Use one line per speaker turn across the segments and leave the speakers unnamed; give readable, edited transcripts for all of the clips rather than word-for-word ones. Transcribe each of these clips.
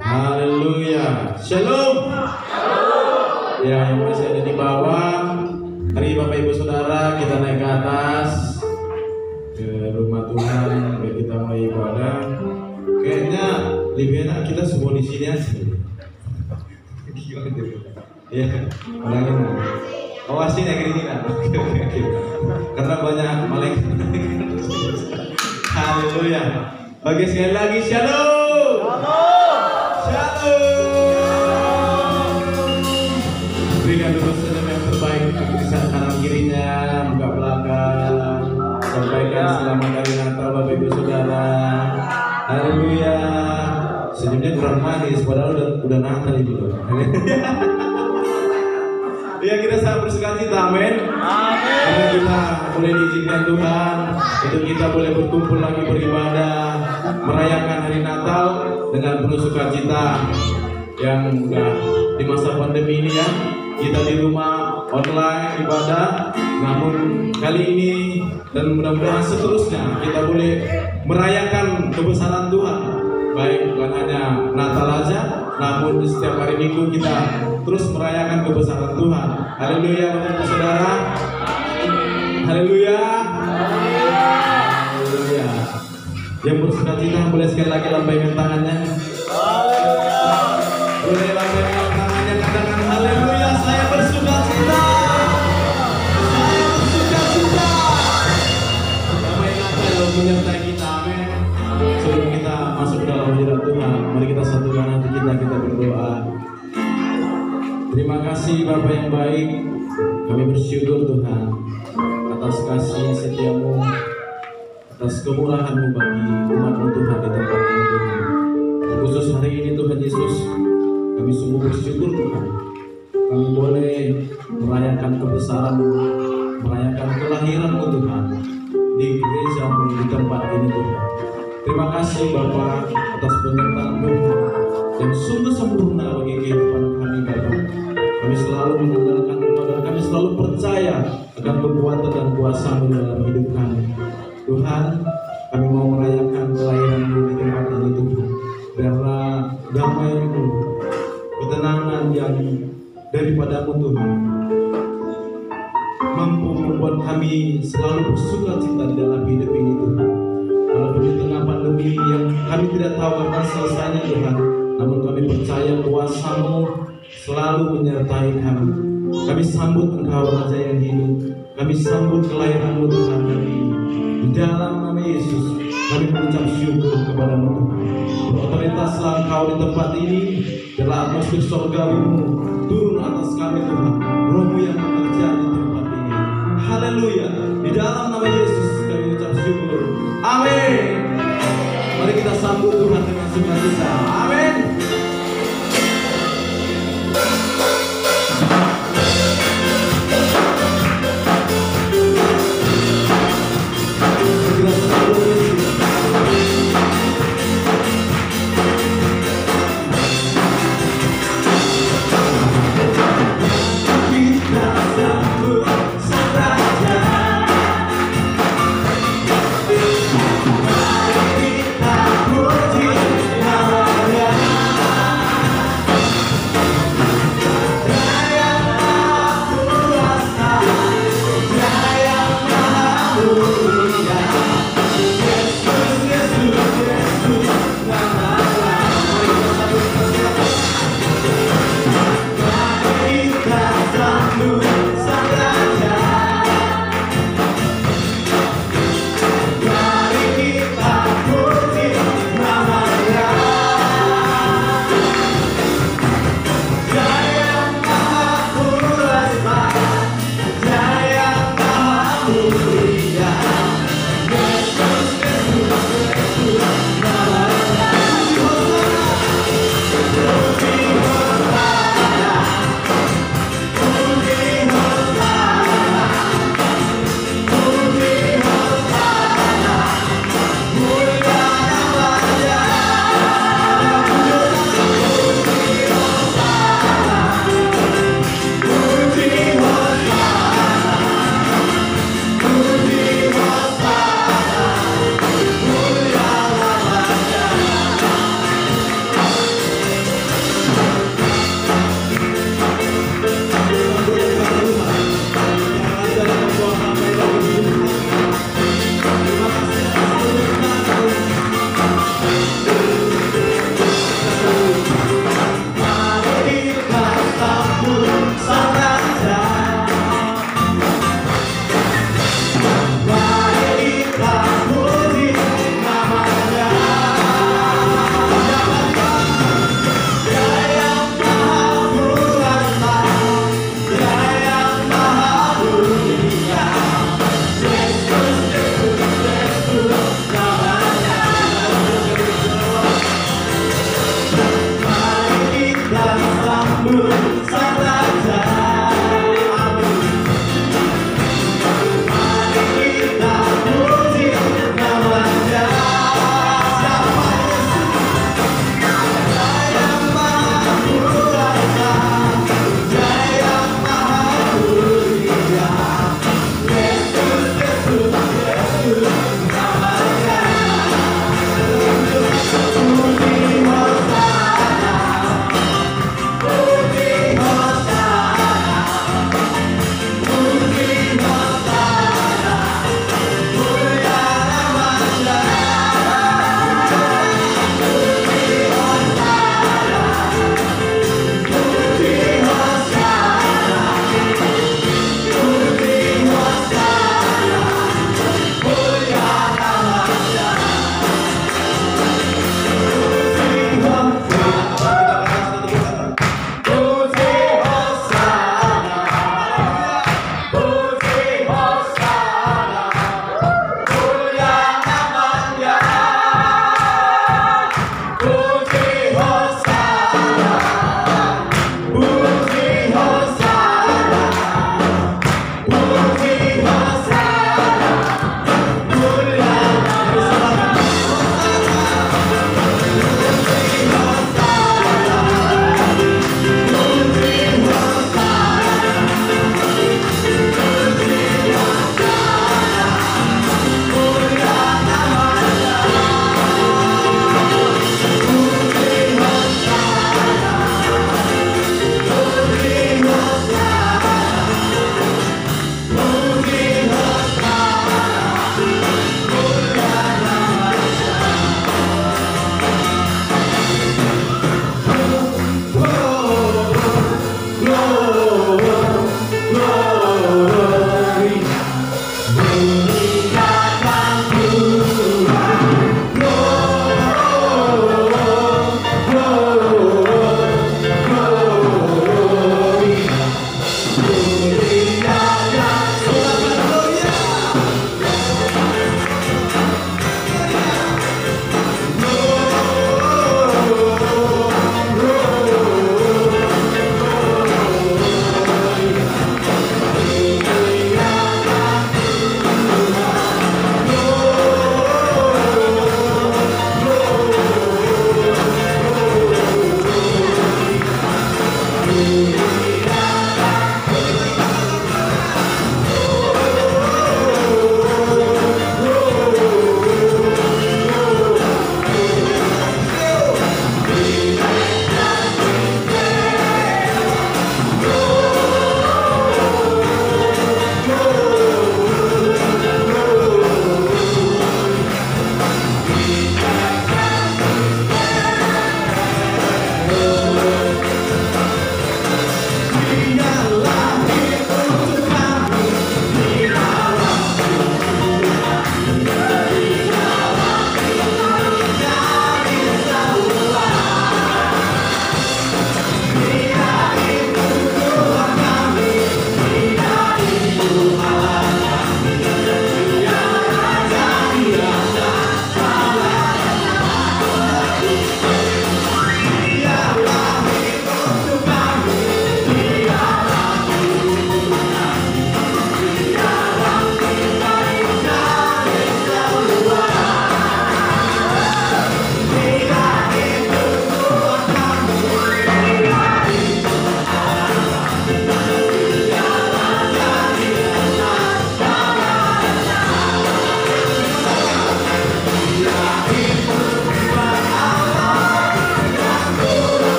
Haleluya. Shalom. Ya, yang masih ada di bawah, mari Bapak Ibu Saudara kita naik ke atas ke rumah Tuhan, biar kita mulai ibadah. Kayaknya lebih enak kita semua di sini aja. Ya, ulangin. Awasin ya gini nah. Karena banyak malaikat. Haleluya. Bagi sekali lagi shalom. Shalom. Berikan dulu senyum yang terbaik di kanan kirinya, buka belakang. Sampaikan selamat hari Natal Bapak Ibu Saudara. Haleluya. Senyumnya kurang manis, padahal udah Natal itu. Ya, kita sangat bersuka cita, amin. Karena kita boleh diizinkan Tuhan untuk kita boleh berkumpul lagi beribadah, merayakan hari Natal dengan penuh sukacita. Yang udah di masa pandemi ini ya, kita di rumah online ibadah. Namun kali ini dan mudah-mudahan seterusnya kita boleh merayakan kebesaran Tuhan. Baik bukan hanya Natal aja, namun di setiap hari Minggu kita terus merayakan kebesaran Tuhan. Haleluya Bapak Saudara. Haleluya. Haleluya. Yang bersukacita boleh sekali lagi lambaikan tangannya. Boleh lambaikan tangannya, katakan haleluya, saya bersukacita. Saya bersukacita. Damai Natal menyertai kita, amin. Sebelum kita masuk ke dalam hadirat Tuhan, mari kita satukan hati kita berdoa. Terima kasih Bapa yang baik, kami bersyukur Tuhan atas kasih setiamu, atas kemurahan-Mu bagi umat-Mu Tuhan di tempat ini Tuhan. Khusus hari ini Tuhan Yesus, kami sungguh bersyukur Tuhan, kami boleh merayakan kebesaran-Mu, merayakan kelahiran-Mu Tuhan di gereja-Mu di tempat ini Tuhan. Terima kasih Bapa atas penyertaan Tuhan yang sungguh sempurna bagi kehidupan kami Bapa. Kami selalu mengandalkan Engkau dan kami selalu percaya akan kekuatan dan kuasa-Mu dalam hidup kami. Tuhan, kami mau merayakan kelahiran-Mu di tempat ini Tuhan. Biarlah damai-Mu, ketenangan yang daripada-Mu Tuhan mampu membuat kami selalu bersukacita di dalam hidup ini Tuhan. Walaupun di tengah pandemi yang kami tidak tahu kapan selesainya Tuhan, namun kami percaya kuasa-Mu selalu menyertai kami. Kami sambut Engkau Raja yang hidup. Kami sambut kelahiran-Mu Tuhan kami. Di dalam nama Yesus kami mengucap syukur kepada-Mu Tuhan. Berotoritaslah Engkau di tempat ini. Biarlah atmosfer surgawi-Mu turun atas kami Tuhan. Roh-Mu yang bekerja di tempat ini. Haleluya. Di dalam nama Yesus kami mengucap syukur. Amin. Mari kita sambut Tuhan dengan sukacita. Amin.
Kita puji nama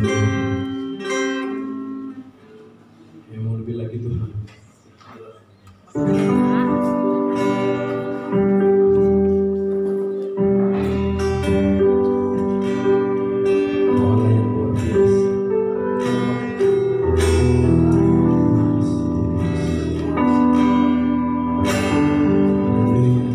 Ya mau lebih lagi Tuhan. Allah yang luar biasa. Haleluya.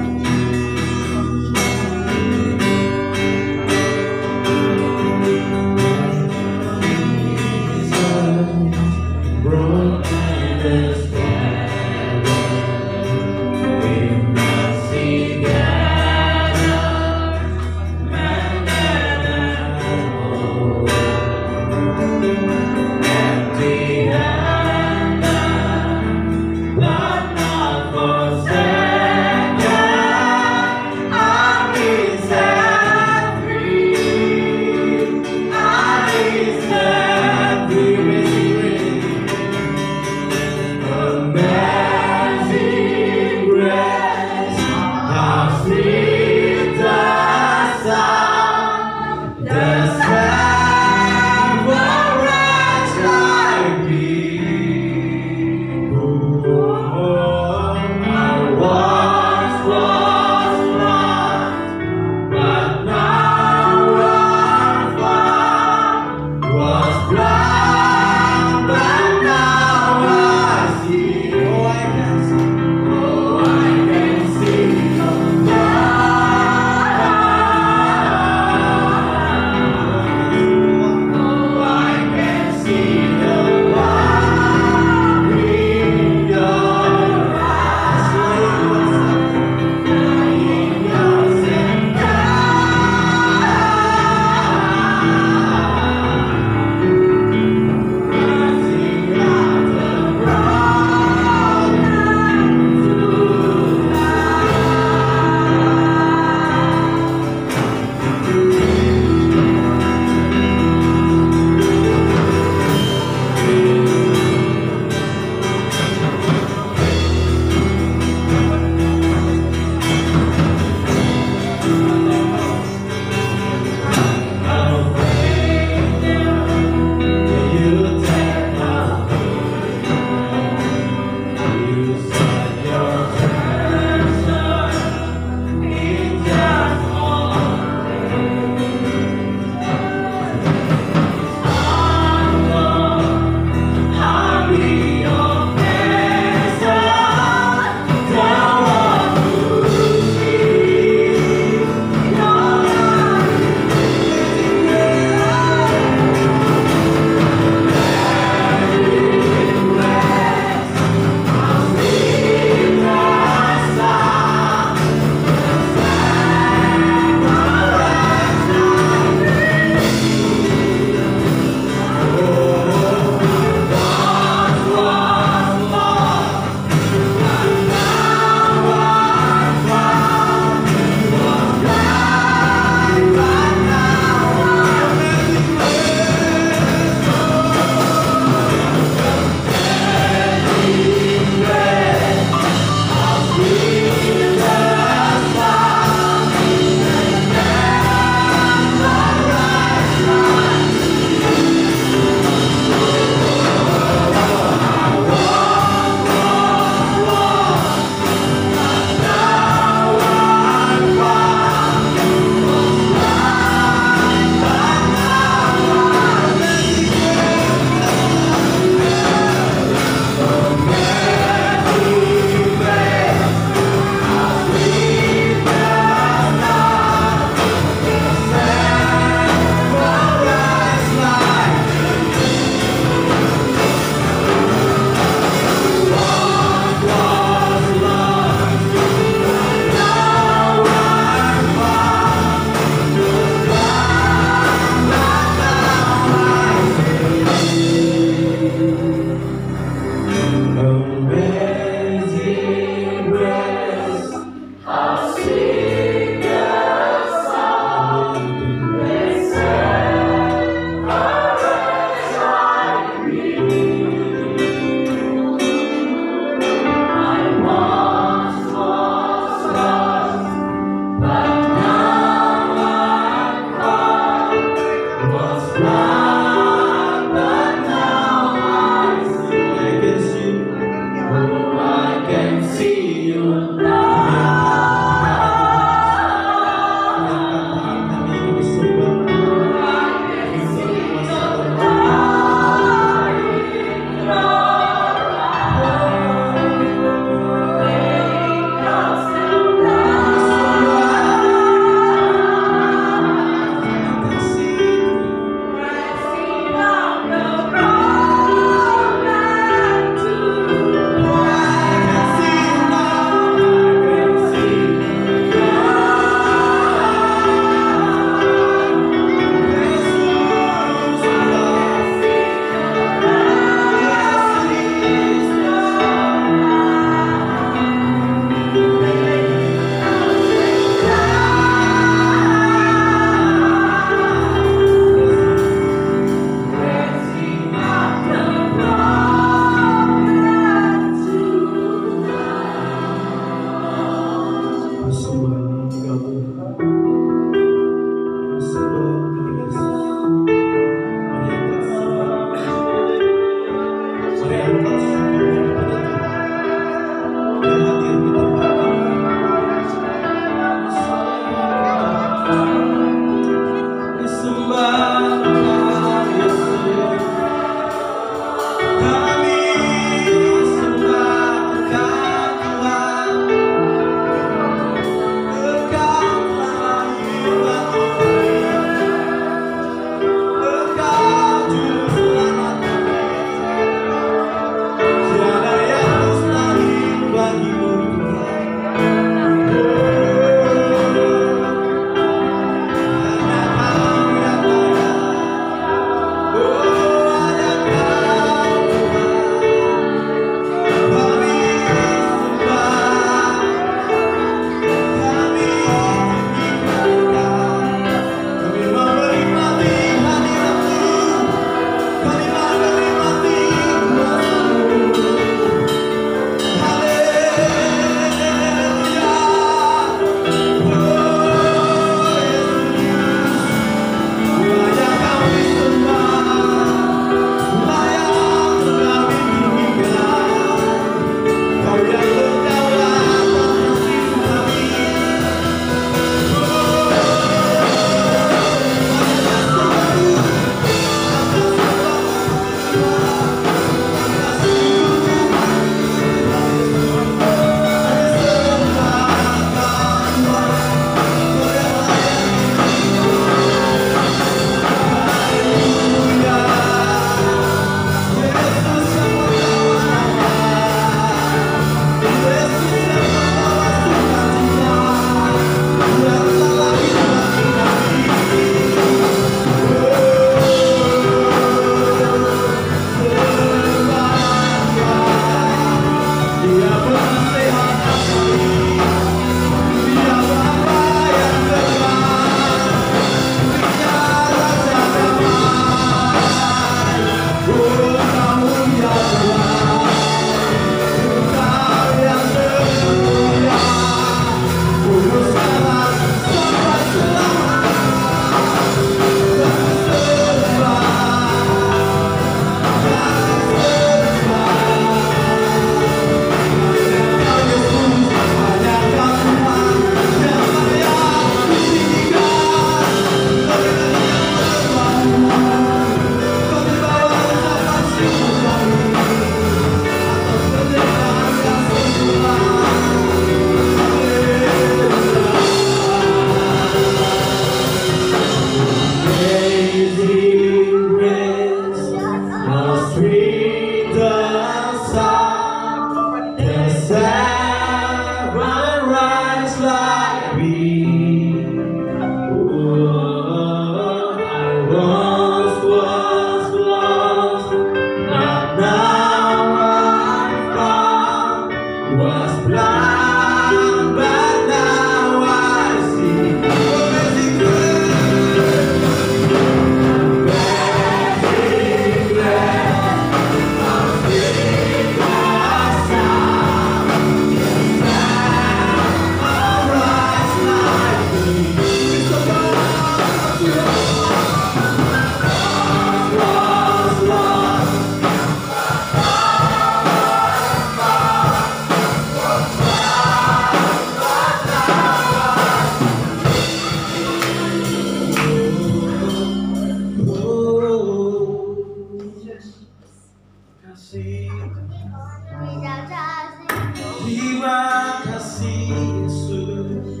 Terima kasih Yesus,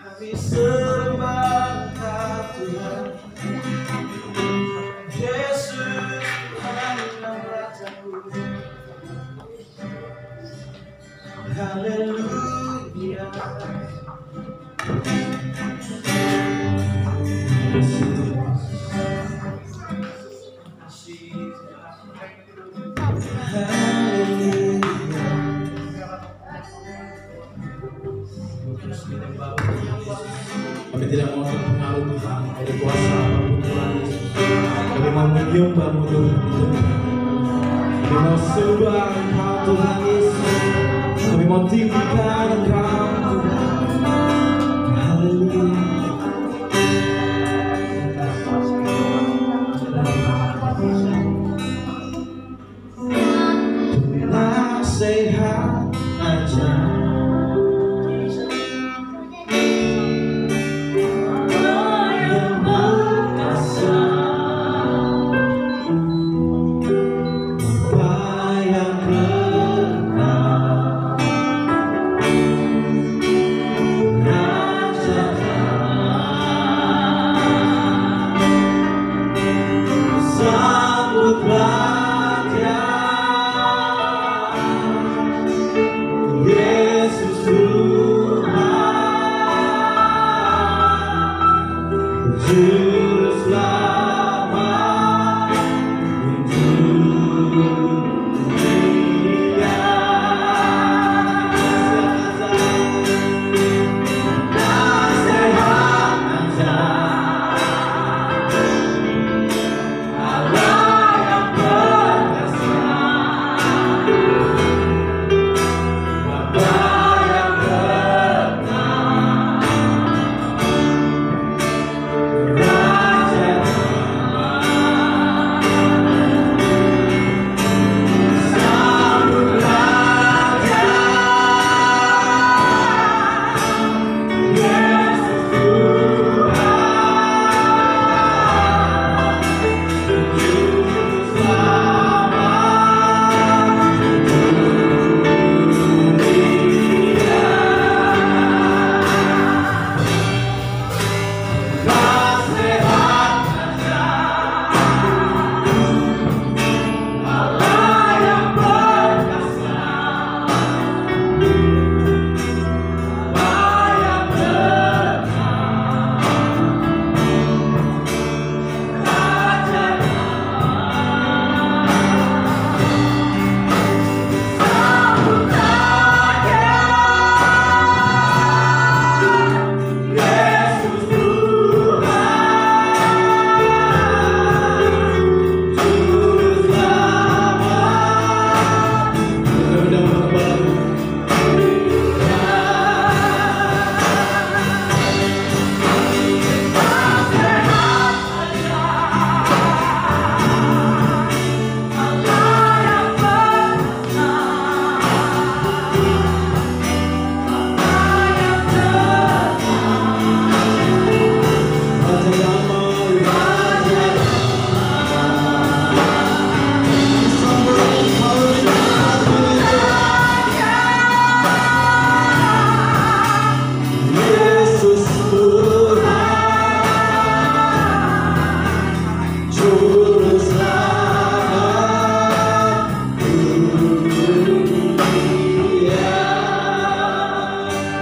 kami sembah Tuhan. Yesus Tuhan yang Rajaku. Haleluya. Kami tidak mau terpengaruh Tuhan oleh kuasa Tuhan Yesus. Kami mau menyembah-Mu Tuhan. Kami mau sembah Engkau Tuhan Yesus. Kami mau tinggikan Engkau Tuhan. Haleluya. Sehat aja.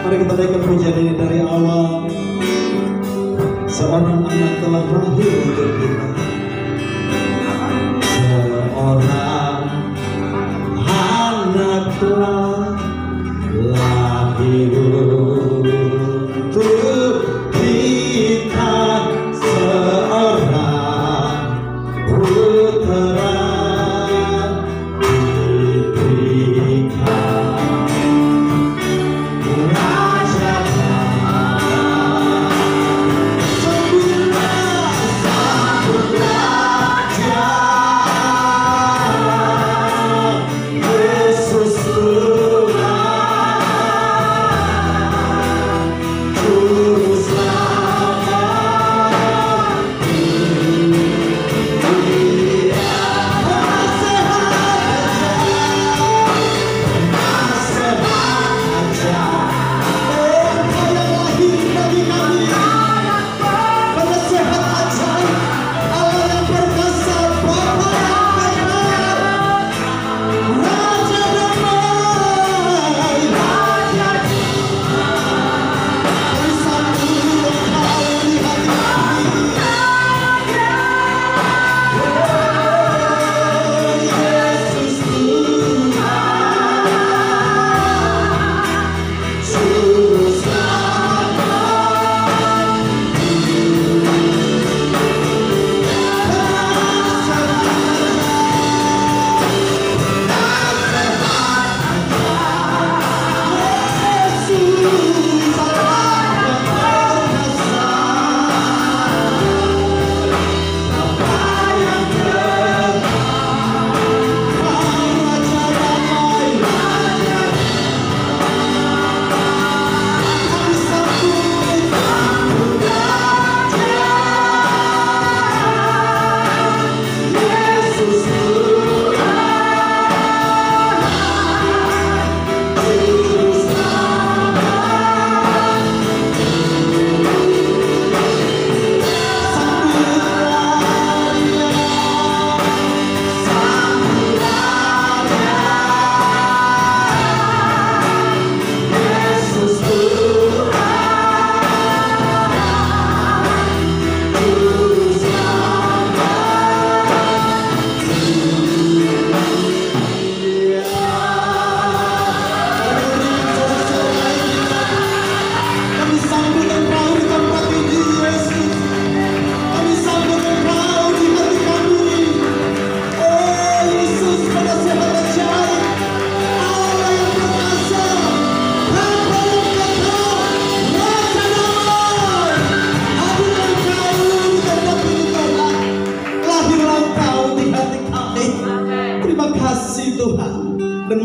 Mari kita naikkan pujian ini dari awal. Seorang anak telah lahir untuk kita. Seorang anak telah lahir untuk kita. Seorang putera Yesus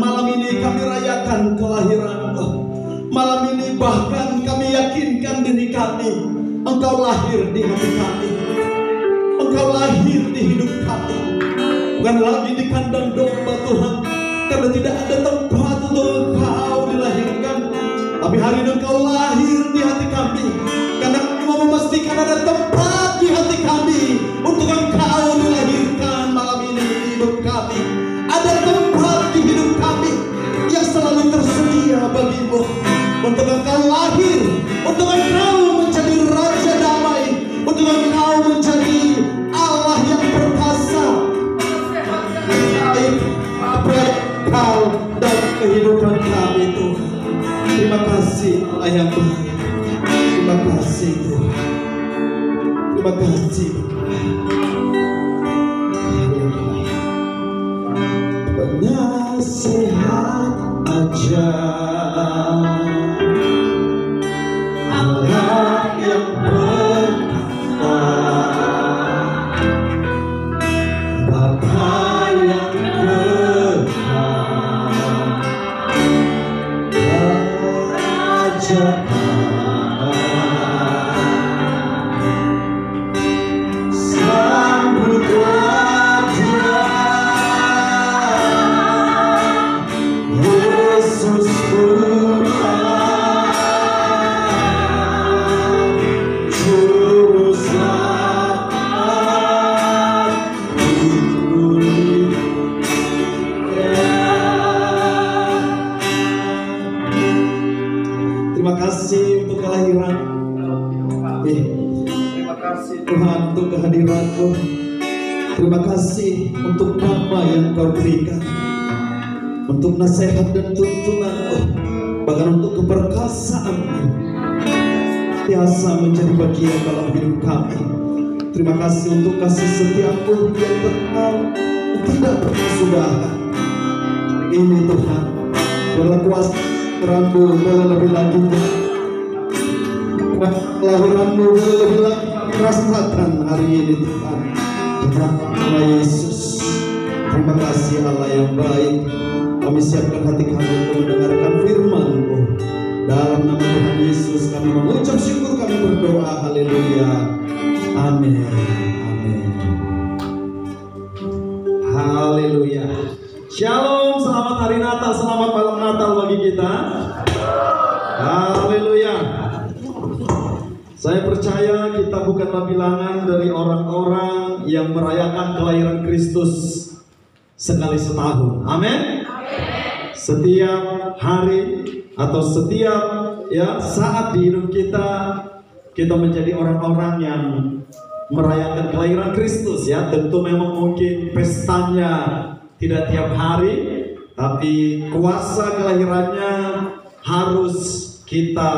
malam ini kami rayakan kelahiran-Mu. Malam ini bahkan kami yakinkan diri kami, Engkau lahir di hati kami, Engkau lahir di hidup kami. Bukan lagi di kandang domba Tuhan, karena tidak ada tempat untuk Engkau dilahirkan. Tapi hari ini Engkau lahir di hati kami, karena kami mau memastikan ada tempat di hati kami untuk Engkau dilahirkan malam ini di hidup kami. Ada tempat di hidup kami yang selalu tersedia bagi-Mu untuk Engkau lahir, untuk Engkau menjadi Raja Damai, untuk Engkau menjadi Allah yang perkasa, baik Engkau dan kehidupan kami Tuhan. Terima kasih Allah yang baik. Terima kasih Tuhan. Terima kasih. Penasihat ajaib, Allah yang perkasa, Bapa yang kekal, Raja sambutlah Dia, Yesus Tuhan, Juru Selamat dunia. Terima kasih untuk kelahiran. Terima kasih Tuhan untuk kehadiran-Mu. Terima kasih untuk nama yang Kau berikan, untuk nasihat dan tuntunan-Mu, bahkan untuk keperkasaan-Mu biasa menjadi bagian dalam hidup kami. Terima kasih untuk kasih setia-Mu yang kekal, tidak pernah sudahan. Ini Tuhan, dalam kuasa Tuhan-Mu boleh lebih lagi, kelahiran-Mu boleh lebih lagi rasakan hari ini Tuhan. Dalam nama Yesus, terima kasih Allah yang baik. Kami siapkan hati kami untuk mendengarkan firman-Mu. Dalam nama Tuhan Yesus kami mengucap syukur, kami berdoa. Haleluya. Amin. Amin. Haleluya. Shalom, selamat hari Natal, selamat malam Natal bagi kita. Haleluya. Saya percaya kita bukanlah bilangan dari orang-orang yang merayakan kelahiran Kristus sekali setahun. Amin. Setiap hari atau setiap saat di hidup kita, kita menjadi orang-orang yang merayakan kelahiran Kristus ya. Tentu memang mungkin pestanya tidak tiap hari, tapi kuasa kelahirannya harus kita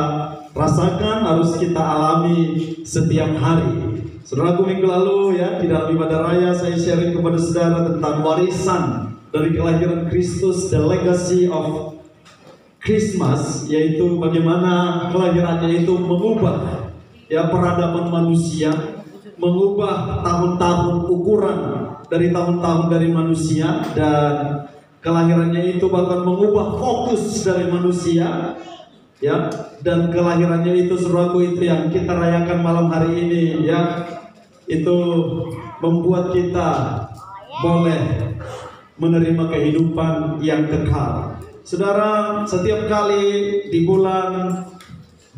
rasakan, harus kita alami setiap hari. Saudaraku, minggu lalu ya di dalam ibadah raya saya sharing kepada saudara tentang warisan dari kelahiran Kristus, the legacy of Christmas, yaitu bagaimana kelahirannya itu mengubah ya peradaban manusia, mengubah tahun-tahun ukuran dari tahun-tahun dari manusia, dan kelahirannya itu bahkan mengubah fokus dari manusia ya, dan kelahirannya itu saudaraku itu yang kita rayakan malam hari ini ya, itu membuat kita boleh menerima kehidupan yang kekal. Saudara, setiap kali di bulan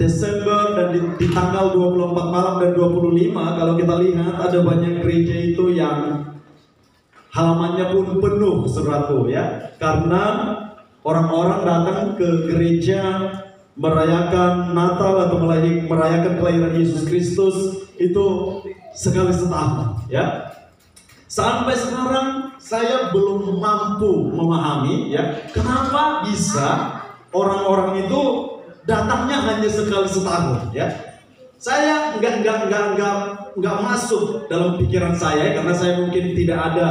Desember dan di tanggal 24 malam dan 25, kalau kita lihat ada banyak gereja itu yang halamannya pun penuh saudaraku ya, karena orang-orang datang ke gereja merayakan Natal atau merayakan kelahiran Yesus Kristus itu sekali setahun ya. Sampai sekarang saya belum mampu memahami ya, kenapa bisa orang-orang itu datangnya hanya sekali setahun ya. Saya nggak masuk dalam pikiran saya, karena saya mungkin tidak ada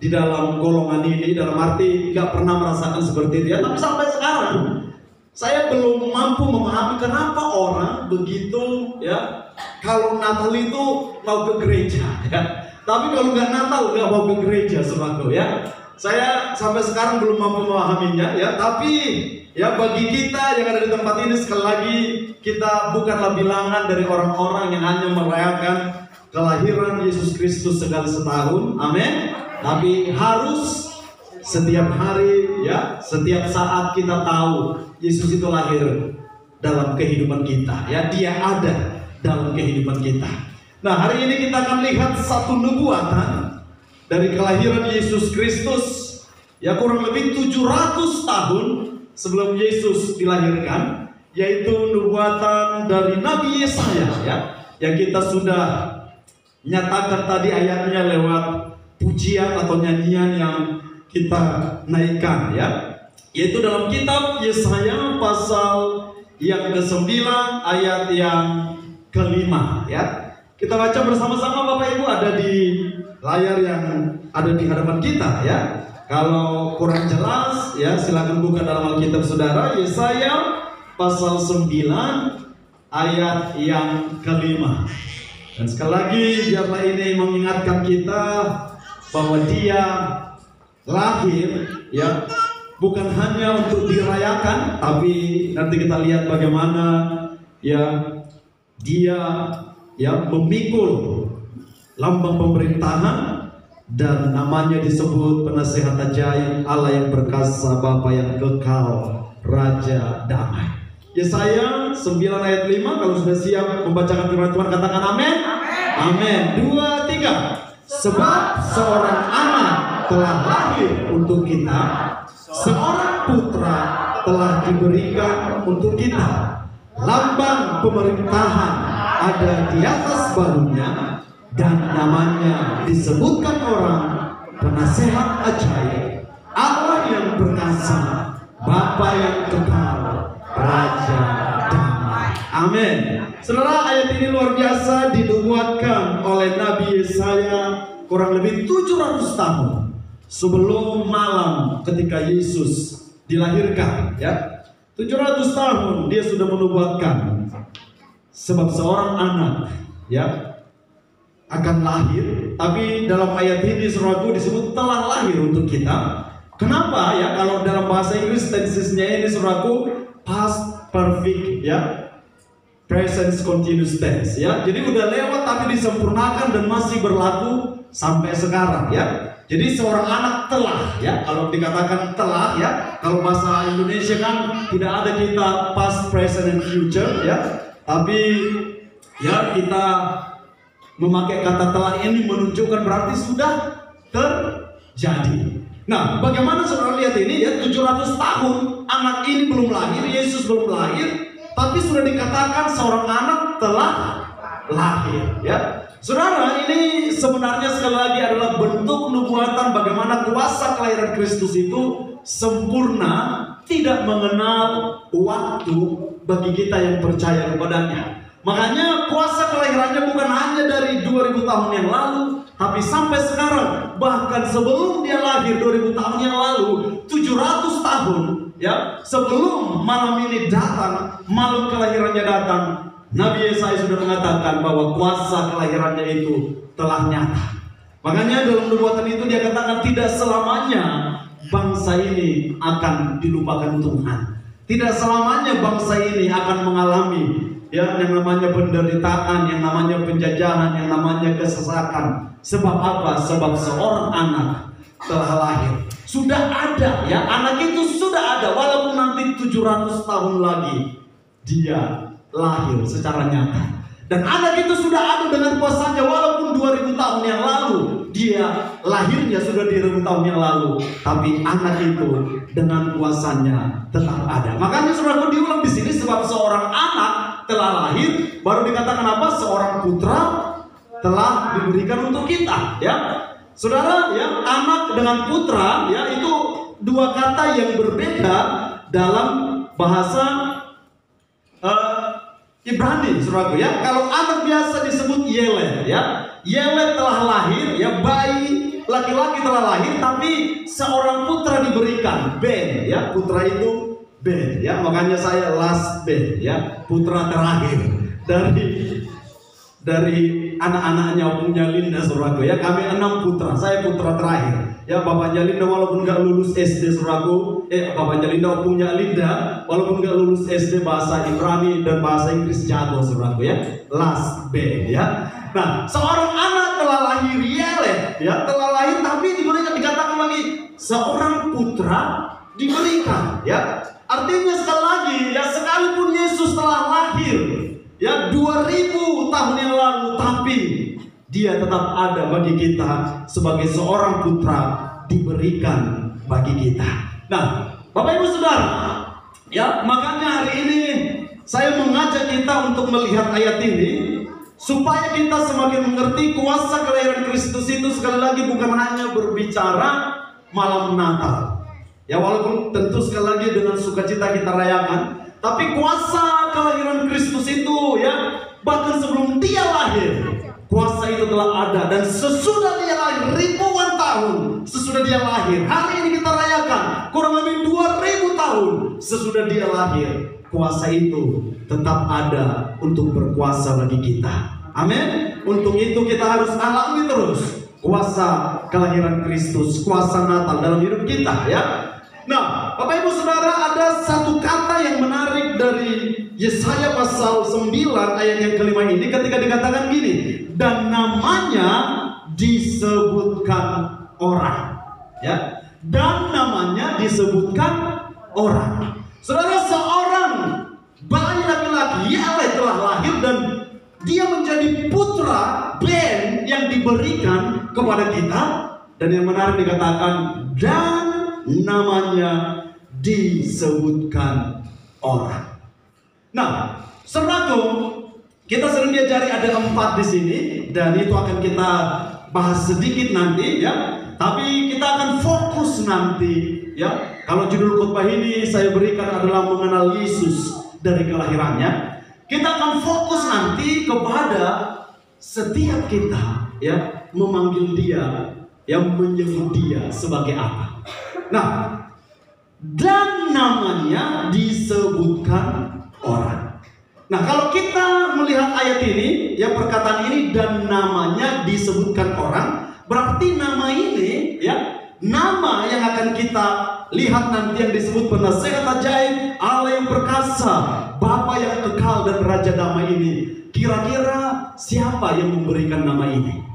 di dalam golongan ini, dalam arti nggak pernah merasakan seperti itu ya. Tapi sampai sekarang saya belum mampu memahami kenapa orang begitu ya, kalau Natal itu mau ke gereja ya, tapi kalau nggak Natal nggak mau ke gereja saudaraku ya. Saya sampai sekarang belum mampu memahaminya ya, tapi ya bagi kita yang ada di tempat ini sekali lagi kita bukanlah bilangan dari orang-orang yang hanya merayakan kelahiran Yesus Kristus sekali setahun, amin. Tapi harus setiap hari ya, setiap saat kita tahu Yesus itu lahir dalam kehidupan kita ya, dia ada dalam kehidupan kita. Nah, hari ini kita akan lihat satu nubuatan dari kelahiran Yesus Kristus ya, kurang lebih 700 tahun sebelum Yesus dilahirkan, yaitu nubuatan dari Nabi Yesaya ya, yang kita sudah nyatakan tadi ayatnya lewat pujian atau nyanyian yang kita naikkan ya, yaitu dalam kitab Yesaya pasal yang ke-9 ayat yang ke-5 ya. Kita baca bersama-sama Bapak Ibu, ada di layar yang ada di hadapan kita ya. Kalau kurang jelas ya, silakan buka dalam Alkitab saudara, Yesaya pasal 9 ayat yang ke-5. Dan sekali lagi biarlah ini mengingatkan kita bahwa dia lahir ya, bukan hanya untuk dirayakan, tapi nanti kita lihat bagaimana ya dia ya memikul lambang pemerintahan, dan namanya disebut Penasehat Ajaib, Allah yang perkasa, Bapa yang kekal, Raja damai. Yesaya 9 ayat 5. Kalau sudah siap membacakan firman Tuhan katakan amin. Amin. 2, 3. Sebab seorang anak telah lahir untuk kita, seorang putra telah diberikan untuk kita. Lambang pemerintahan ada di atas bahunya, dan namanya disebutkan orang Penasehat Ajaib, Allah yang perkasa, Bapa yang kekal, Raja damai. Amin. Saudara, ayat ini luar biasa dinubuatkan oleh Nabi Yesaya kurang lebih 700 tahun sebelum malam ketika Yesus dilahirkan ya. 700 tahun dia sudah menubuatkan sebab seorang anak ya akan lahir. Tapi dalam ayat ini saudaraku disebut telah lahir untuk kita. Kenapa ya? Kalau dalam bahasa Inggris tensesnya ini saudaraku past perfect ya, present continuous tense ya. Jadi udah lewat tapi disempurnakan dan masih berlaku sampai sekarang ya. Jadi seorang anak telah ya, kalau dikatakan telah ya, kalau bahasa Indonesia kan tidak ada kita past, present, and future ya, tapi ya kita memakai kata telah ini menunjukkan berarti sudah terjadi. Nah, bagaimana saudara lihat ini ya, 700 tahun anak ini belum lahir, Yesus belum lahir, tapi sudah dikatakan seorang anak telah lahir ya. Saudara, ini sebenarnya sekali lagi adalah bentuk nubuatan bagaimana kuasa kelahiran Kristus itu sempurna, tidak mengenal waktu bagi kita yang percaya kepadanya. Makanya kuasa kelahirannya bukan hanya dari 2000 tahun yang lalu, tapi sampai sekarang, bahkan sebelum dia lahir 2000 tahun yang lalu, 700 tahun ya, sebelum malam ini datang, malam kelahirannya datang, Nabi Yesaya sudah mengatakan bahwa kuasa kelahirannya itu telah nyata. Makanya dalam nubuatan itu dia katakan tidak selamanya bangsa ini akan dilupakan Tuhan. Tidak selamanya bangsa ini akan mengalami ya yang namanya penderitaan, yang namanya penjajahan, yang namanya kesesakan. Sebab apa? Sebab seorang anak telah lahir. Sudah ada ya, anak itu sudah ada walaupun nanti 700 tahun lagi dia lahir secara nyata. Dan anak itu sudah ada dengan kuasanya walaupun 2000 tahun yang lalu dia lahirnya sudah 2000 tahun yang lalu, tapi anak itu dengan kuasanya tetap ada. Makanya saudara diulang di sini, sebab seorang anak telah lahir, baru dikatakan apa? Seorang putra telah diberikan untuk kita ya. Saudara ya, anak dengan putra ya itu dua kata yang berbeda dalam bahasa Ibrani, saudaraku ya. Kalau anak biasa disebut Yeled ya. Yeled telah lahir ya, bayi laki-laki telah lahir, tapi seorang putra diberikan, Ben ya. Putra itu Ben ya. Makanya saya last Ben ya, putra terakhir dari anak-anaknya Opungnya Linda, saudaraku ya. Kami 6 putra, saya putra terakhir. Ya, Bapaknya Linda walaupun nggak lulus SD, saudaraku. Bapaknya Linda, Opungnya Linda walaupun nggak lulus SD bahasa Ibrani dan bahasa Inggris jago, saudaraku ya. Last B ya. Nah, seorang anak telah lahir ya, telah lahir tapi dikatakan lagi seorang putra diberikan ya. Artinya sekali lagi ya, sekalipun Yesus telah lahir ya 2000 tahun yang lalu, tapi dia tetap ada bagi kita sebagai seorang putra diberikan bagi kita. Nah, Bapak Ibu Saudara, ya makanya hari ini saya mengajak kita untuk melihat ayat ini supaya kita semakin mengerti kuasa kelahiran Kristus itu sekali lagi bukan hanya berbicara malam Natal. Ya walaupun tentu sekali lagi dengan sukacita kita rayakan, tapi kuasa kelahiran Kristus itu ya bahkan sebelum dia lahir, kuasa itu telah ada. Dan sesudah dia lahir ribuan tahun, sesudah dia lahir, hari ini kita rayakan kurang lebih 2000 tahun sesudah dia lahir, kuasa itu tetap ada untuk berkuasa bagi kita. Amin. Untuk itu kita harus alami terus kuasa kelahiran Kristus, kuasa Natal dalam hidup kita ya. Nah, Bapak Ibu Saudara, ada satu kata yang menarik dari Yesaya pasal 9 ayat yang kelima ini ketika dikatakan gini, dan namanya disebutkan orang ya, dan namanya disebutkan orang. Saudara, seorang bayi laki-laki Yeleh telah lahir dan dia menjadi putra Ben yang diberikan kepada kita. Dan yang menarik dikatakan dan namanya disebutkan orang. Nah, saudaraku, kita sering diajari ada 4 di sini dan itu akan kita bahas sedikit nanti ya. Tapi kita akan fokus nanti ya. Kalau judul khotbah ini saya berikan adalah mengenal Yesus dari kelahirannya, kita akan fokus nanti kepada setiap kita ya memanggil dia, yang menyebut dia sebagai apa. Nah, dan namanya disebutkan orang. Nah, kalau kita melihat ayat ini, ya perkataan ini dan namanya disebutkan orang, berarti nama ini, ya nama yang akan kita lihat nanti yang disebut penasehat ajaib, Allah yang perkasa, Bapa yang kekal dan Raja damai ini. Kira-kira siapa yang memberikan nama ini?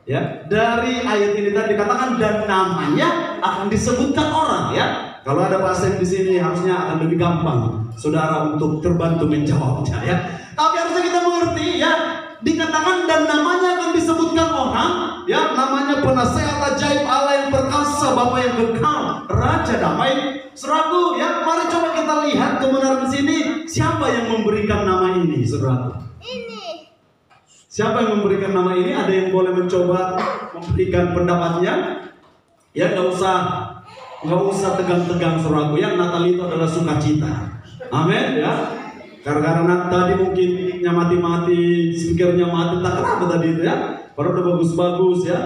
Ya, dari ayat ini tadi dikatakan dan namanya akan disebutkan orang ya. Kalau ada pasien di sini harusnya akan lebih gampang saudara untuk terbantu menjawabnya ya. Tapi harusnya kita mengerti ya, dikatakan dan namanya akan disebutkan orang ya, namanya penasehat ajaib, Allah yang perkasa, Bapa yang kekal, Raja damai. Saudaraku ya, mari coba kita lihat kebenaran di sini, siapa yang memberikan nama ini, saudaraku? Siapa yang memberikan nama ini? Ada yang boleh mencoba memberikan pendapatnya? Ya nggak usah tegang-tegang saudaraku. Yang Natal itu adalah sukacita. Amin ya. Karena tadi mungkin mic-nya mati-mati, speakernya mati, tak kenapa tadi itu ya. Baru udah bagus-bagus ya.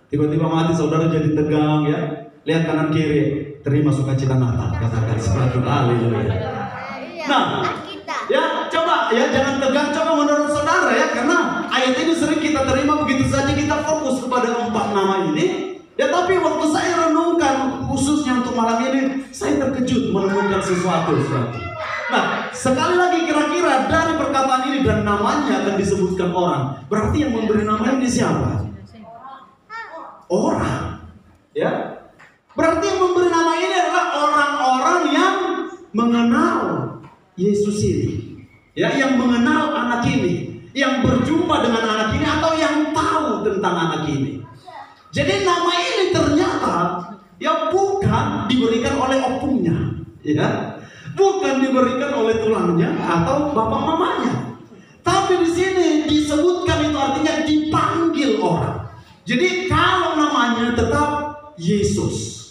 Tiba-tiba mati, saudara jadi tegang ya. Lihat kanan kiri, terima sukacita Natal. Katakan seperti haleluya. Nah, ya coba ya jangan tegang, coba menurut saudara ya, karena ayat ini sering kita terima begitu saja, kita fokus kepada 4 nama ini ya. Tapi waktu saya renungkan khususnya untuk malam ini, saya terkejut menemukan sesuatu. Nah, sekali lagi kira-kira dari perkataan ini dan namanya akan disebutkan orang, berarti yang memberi nama ini siapa? Orang ya. Berarti yang memberi nama ini adalah orang-orang yang mengenal Yesus ini ya, yang mengenal anak ini, yang berjumpa dengan anak ini, atau yang tahu tentang anak ini. Jadi nama ini ternyata ya bukan diberikan oleh opungnya ya, bukan diberikan oleh tulangnya atau bapak mamanya, tapi di sini disebutkan itu artinya dipanggil orang. Jadi kalau namanya tetap Yesus,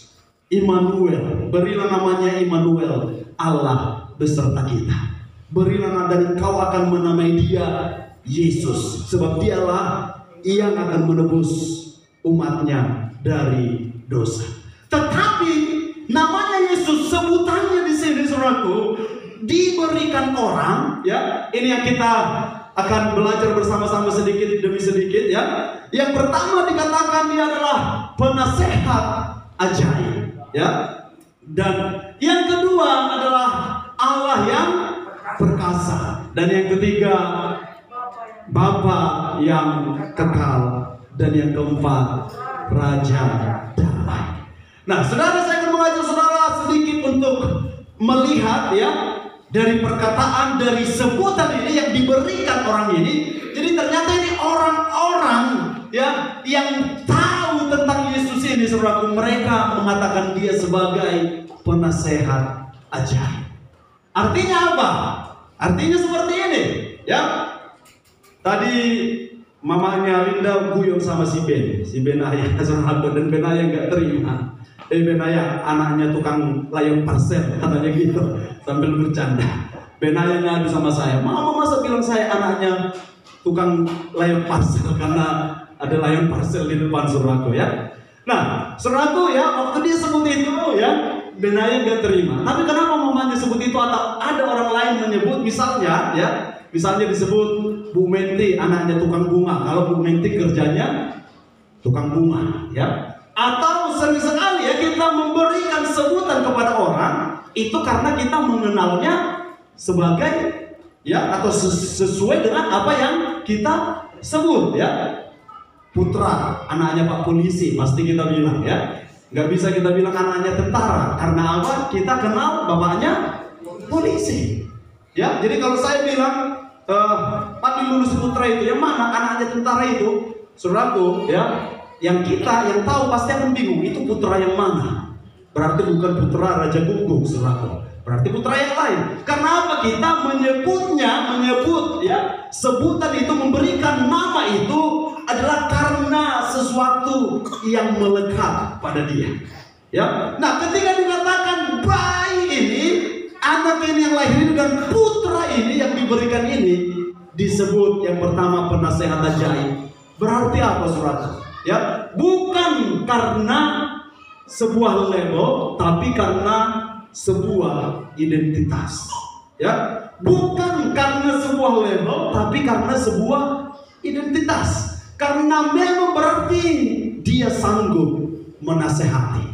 Immanuel, berilah namanya Immanuel, Allah beserta kita. Berilah dan engkau akan menamai dia Yesus, sebab dialah yang akan menebus umatnya dari dosa. Tetapi namanya Yesus, sebutannya di sini saudaraku, diberikan orang ya. Ini yang kita akan belajar bersama-sama sedikit demi sedikit ya. Yang pertama dikatakan dia adalah penasehat ajaib ya. Dan yang kedua adalah Allah yang perkasa. Dan yang ketiga Bapa yang kekal. Dan yang keempat Raja damai. Nah, saudara, saya akan mengajak saudara sedikit untuk melihat ya, dari perkataan, dari sebutan ini yang diberikan orang ini. Jadi ternyata ini orang-orang ya yang tahu tentang Yesus ini, saudaraku. Mereka mengatakan dia sebagai penasehat ajaib. Artinya apa? Artinya seperti ini ya. Tadi mamanya Linda guyon sama si Benaya, saudaraku, dan Benaya nggak terima. Benaya anaknya tukang layang parcel, katanya gitu sambil bercanda. Benaya ngadu sama saya, mama masa bilang saya anaknya tukang layang parcel karena ada layang parcel di depan, saudaraku ya. Nah, saudaraku ya, waktu dia sebut itu ya, Benaya nggak terima. Tapi kenapa mamanya sebut itu atau ada orang lain menyebut, misalnya ya, misalnya disebut Bu Menti anaknya tukang bunga. Kalau Bu Menti kerjanya tukang bunga ya. Atau sering sekali ya kita memberikan sebutan kepada orang itu karena kita mengenalnya sebagai ya, atau sesuai dengan apa yang kita sebut ya. Putra anaknya Pak Polisi pasti kita bilang ya. Nggak bisa kita bilang anaknya tentara, karena apa? Kita kenal bapaknya polisi ya. Jadi kalau saya bilang Pak Lulus Putra itu yang mana anaknya tentara itu, saudaraku ya, yang tahu pasti akan bingung itu putra yang mana. Berarti bukan putra Raja Guguk, saudaraku. Berarti putra yang lain. Karena apa? Kita menyebut ya, sebutan itu, memberikan nama itu adalah karena sesuatu yang melekat pada dia ya. Nah, ketika dikatakan bayi ini, anak ini yang lahir ini, dan putra ini yang diberikan ini, disebut yang pertama penasehat ajaib. Berarti apa, saudara? Ya, bukan karena sebuah label, tapi karena sebuah identitas. Ya, bukan karena sebuah label, tapi karena sebuah identitas. Karena memang berarti dia sanggup menasehati.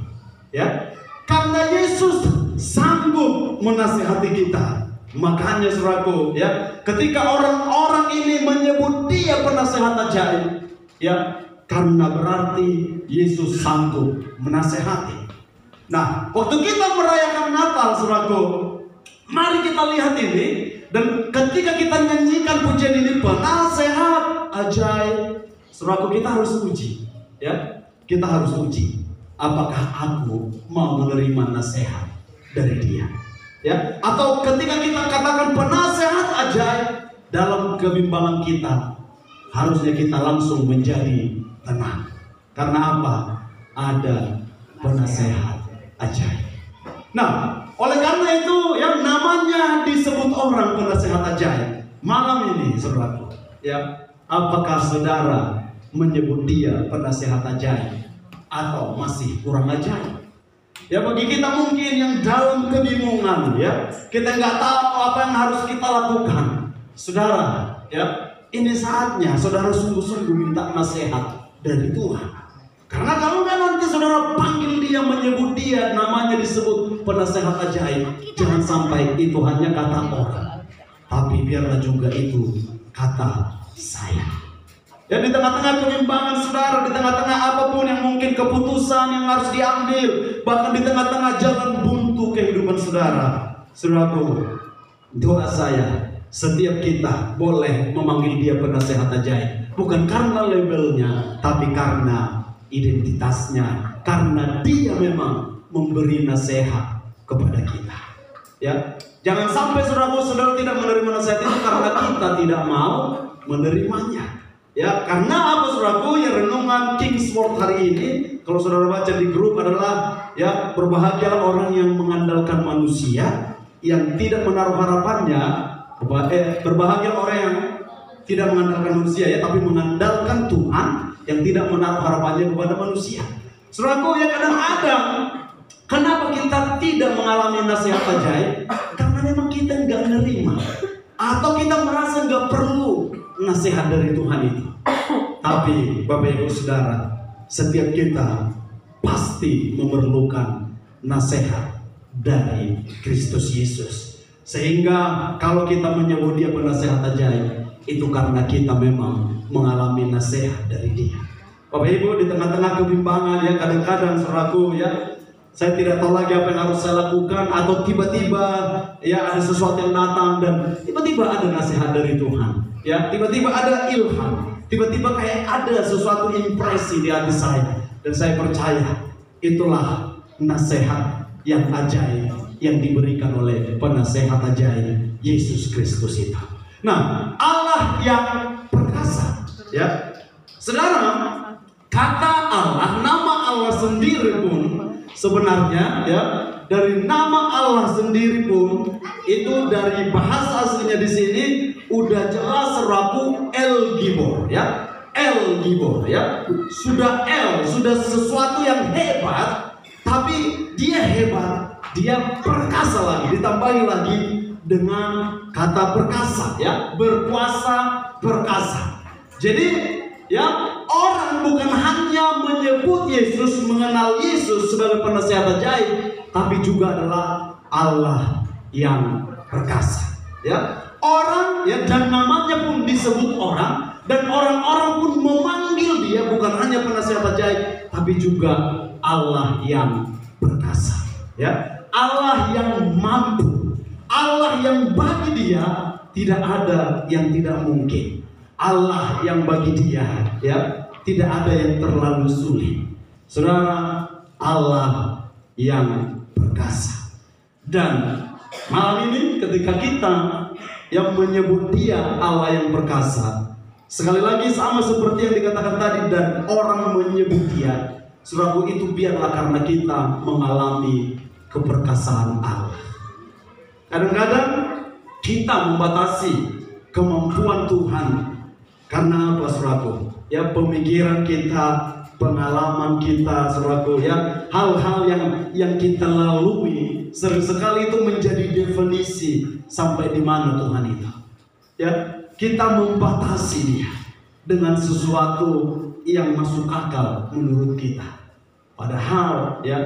Ya, karena Yesus sanggup menasehati kita. Makanya saudaraku ya, ketika orang-orang ini menyebut dia penasehat ajaib ya, karena berarti Yesus sanggup menasehati. Nah, waktu kita merayakan Natal, saudaraku, mari kita lihat ini. Dan ketika kita nyanyikan pujian ini, penasehat ajaib, saudaraku, kita harus uji ya. Kita harus uji, apakah aku mau menerima nasihat dari dia ya. Atau ketika kita katakan penasehat ajaib, dalam kebimbangan kita harusnya kita langsung menjadi tenang. Karena apa? Ada penasehat ajaib. Nah, oleh karena itu yang namanya disebut orang penasehat ajaib. Malam ini, saudaraku ya, apakah saudara menyebut dia penasehat ajaib atau masih kurang ajaib? Ya, bagi kita mungkin yang dalam kebingungan ya, kita nggak tahu apa yang harus kita lakukan, saudara ya, ini saatnya saudara sungguh-sungguh minta nasihat dari Tuhan. Karena kalau nanti saudara panggil dia, menyebut dia, namanya disebut penasehat ajaib, jangan sampai itu hanya kata orang, tapi biarlah juga itu kata saya. Ya, di tengah-tengah kebimbangan saudara, di tengah-tengah apapun yang mungkin keputusan yang harus diambil, bahkan di tengah-tengah jalan buntu kehidupan saudara, saudaraku, doa saya, setiap kita boleh memanggil dia penasehat ajaib, bukan karena labelnya, tapi karena identitasnya, karena dia memang memberi nasihat kepada kita. Ya, jangan sampai saudara tidak menerima nasihat itu karena kita tidak mau menerimanya. Ya, karena apa, saudaraku? Ya, renungan Kingsword hari ini, kalau saudara baca di grup, adalah ya, berbahagialah orang yang mengandalkan manusia, yang tidak menaruh harapannya. Berbahagia orang yang tidak mengandalkan manusia ya, tapi mengandalkan Tuhan, yang tidak menaruh harapannya kepada manusia. Saudaraku, ya, kadang-kadang kenapa kita tidak mengalami nasihat ajaib? Karena memang kita nggak menerima.
Atau kita merasa nggak perlu nasihat dari Tuhan itu. Tapi Bapak Ibu Saudara, setiap kita pasti memerlukan nasihat dari Kristus Yesus. Sehingga kalau kita menyebut dia penasehat ajaib, itu karena kita memang mengalami nasihat dari dia. Bapak Ibu, di tengah-tengah kebimbangan ya, kadang-kadang saudaraku ya, saya tidak tahu lagi apa yang harus saya lakukan, atau tiba-tiba ya ada sesuatu yang datang dan tiba-tiba ada nasihat dari Tuhan. Ya, tiba-tiba ada ilham, tiba-tiba kayak ada sesuatu impresi di hati saya, dan saya percaya itulah nasihat yang ajaib yang diberikan oleh penasehat ajaib Yesus Kristus itu. Nah, Allah yang perkasa, ya, saudara. Kata Allah, nama Allah sendiri pun sebenarnya ya, dari nama Allah sendiri pun itu dari bahasa aslinya di sini udah jelas serapu El Gibor ya. El Gibor ya. Sudah sesuatu yang hebat, tapi dia hebat, dia perkasa lagi, ditambahi lagi dengan kata perkasa ya, berkuasa, perkasa. Jadi ya, orang bukan hanya menyebut Yesus, mengenal Yesus sebagai penasehat ajaib, tapi juga adalah Allah yang perkasa. Ya, orang ya, dan namanya pun disebut orang, dan orang-orang pun memanggil dia bukan hanya penasehat ajaib, tapi juga Allah yang perkasa. Ya, Allah yang mampu, Allah yang bagi dia tidak ada yang tidak mungkin. Allah yang bagi dia ya tidak ada yang terlalu sulit. Saudara, Allah yang perkasa. Dan malam ini ketika kita yang menyebut dia Allah yang perkasa, sekali lagi sama seperti yang dikatakan tadi, dan orang menyebut dia, saudaraku, itu biarlah karena kita mengalami keperkasaan Allah. Kadang-kadang kita membatasi kemampuan Tuhan. Karena apa, saudaraku? Ya, pemikiran kita, pengalaman kita, saudaraku, ya, hal-hal yang kita lalui sering sekali itu menjadi definisi sampai di mana Tuhan itu. Ya, kita membatasi dia dengan sesuatu yang masuk akal menurut kita. Padahal ya,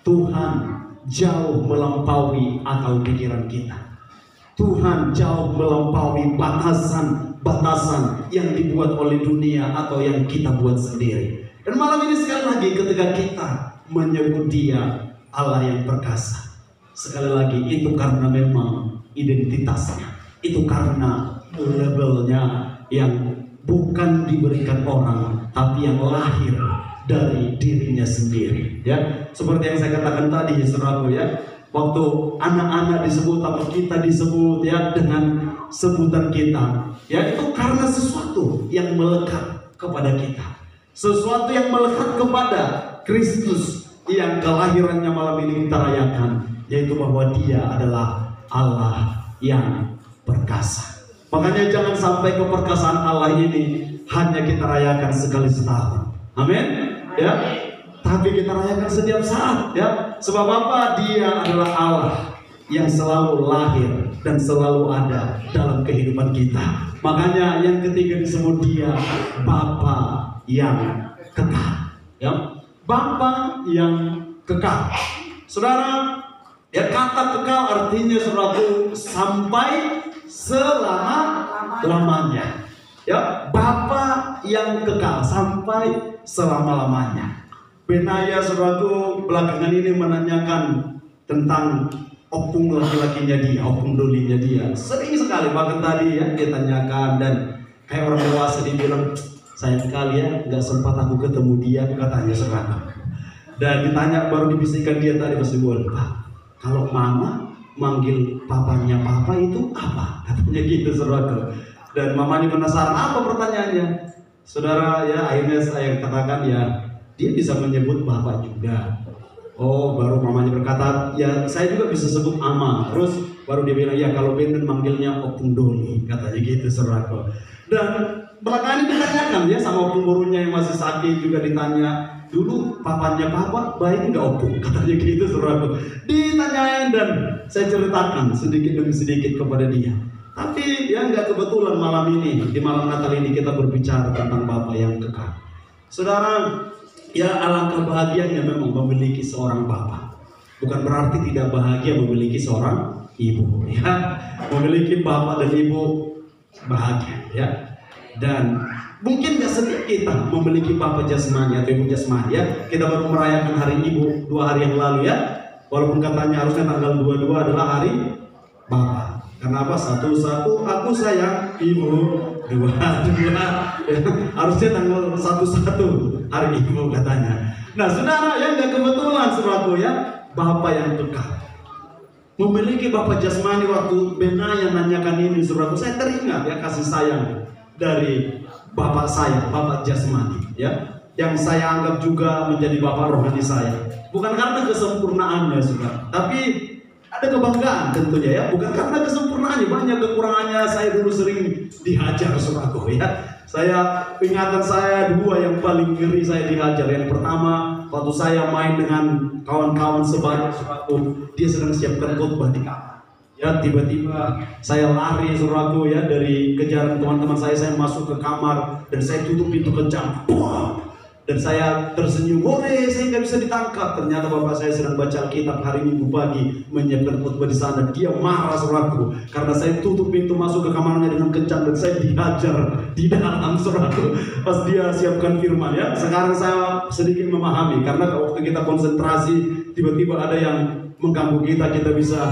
Tuhan jauh melampaui akal pikiran kita. Tuhan jauh melampaui batasan yang dibuat oleh dunia atau yang kita buat sendiri. Dan malam ini sekali lagi ketika kita menyebut dia Allah yang perkasa, sekali lagi itu karena memang identitasnya, itu karena labelnya yang bukan diberikan orang, tapi yang lahir dari dirinya sendiri. Ya, seperti yang saya katakan tadi ya, saudaraku ya, waktu anak-anak disebut atau kita disebut ya dengan sebutan kita, ya itu karena sesuatu yang melekat kepada kita, sesuatu yang melekat kepada Kristus yang kelahirannya malam ini kita rayakan, yaitu bahwa dia adalah Allah yang perkasa. Makanya jangan sampai keperkasaan Allah ini hanya kita rayakan sekali setahun, amin ya, tapi kita rayakan setiap saat ya. Sebab apa? Dia adalah Allah yang selalu lahir dan selalu ada dalam kehidupan kita. Makanya yang ketiga disebut dia Bapa yang kekal ya. Bapa yang kekal. Saudara, ya, kata kekal artinya, saudaraku, sampai selama-lamanya. Ya, Bapa yang kekal sampai selama-lamanya. Benaya, saudaraku, belakangan ini menanyakan tentang opung laki-lakinya dia, opung dolinya dia. Sering sekali, bahkan tadi ya dia tanyakan, dan kayak orang dewasa dibilang, sayang sekali ya, nggak sempat aku ketemu dia, katanya saudara. Dan ditanya, baru dibisikkan dia tadi pas dibuat, Pak, kalau mama manggil papanya papa itu apa? Katanya gitu, saudara. Dan mamanya penasaran, apa pertanyaannya? Saudara ya, akhirnya saya katakan ya, dia bisa menyebut bapak juga. Oh, baru mamanya berkata, ya saya juga bisa sebut ama. Terus baru dia bilang, ya kalau Benden manggilnya opung doli, katanya gitu, saudara. Dan belakangan ditanyakan ya sama opung gurunya yang masih sakit, juga ditanya, dulu papanya papa baik nggak opung, katanya gitu, saudara. Ditanyain dan saya ceritakan sedikit demi sedikit kepada dia. Tapi ya nggak kebetulan malam ini, di malam Natal ini kita berbicara tentang Bapa yang kekal. Saudara, ya alangkah bahagianya memang memiliki seorang Bapa. Bukan berarti tidak bahagia memiliki seorang ibu, ya. Memiliki Bapa dan ibu bahagia, ya. Dan mungkin nggak setiap kita memiliki Bapa jasmani atau ibu jasmani, ya. Kita baru merayakan hari ibu 2 hari yang lalu, ya. Walaupun katanya harusnya tanggal 22 adalah hari Bapa. Karena apa? 1-1 aku sayang ibu, 2 harusnya tanggal 1-1 hari ibu katanya. Nah, saudara, yang nggak kebetulan saudaraku, ya, Bapa yang kekal. Memiliki Bapa jasmani. Waktu Benaya nanyakan ini saudaraku, saya teringat ya kasih sayang dari Bapak saya, Bapak jasmani, ya, yang saya anggap juga menjadi Bapak rohani saya. Bukan karena kesempurnaannya, saudara, tapi ada kebanggaan tentunya, ya. Bukan karena kesempurnaannya, banyak kekurangannya. Saya dulu sering dihajar, saudaraku, ya. Ingatan saya 2 yang paling ngeri saya dihajar. Yang pertama, waktu saya main dengan kawan-kawan sebanyak, saudaraku, dia sedang siapkan khotbah di kamar. Ya, tiba-tiba saya lari, saudaraku, ya, dari kejaran teman-teman saya masuk ke kamar dan saya tutup pintu kencang. Dan saya tersenyum, saya nggak bisa ditangkap. Ternyata bapak saya sedang baca Alkitab hari Minggu pagi, menyiapkan khotbah di sana. Dia marah, saudaraku, karena saya tutup pintu masuk ke kamarnya dengan kencang dan saya dihajar di dalam, saudaraku, pas dia siapkan firman, ya. Sekarang saya sedikit memahami, karena waktu kita konsentrasi tiba-tiba ada yang mengganggu kita bisa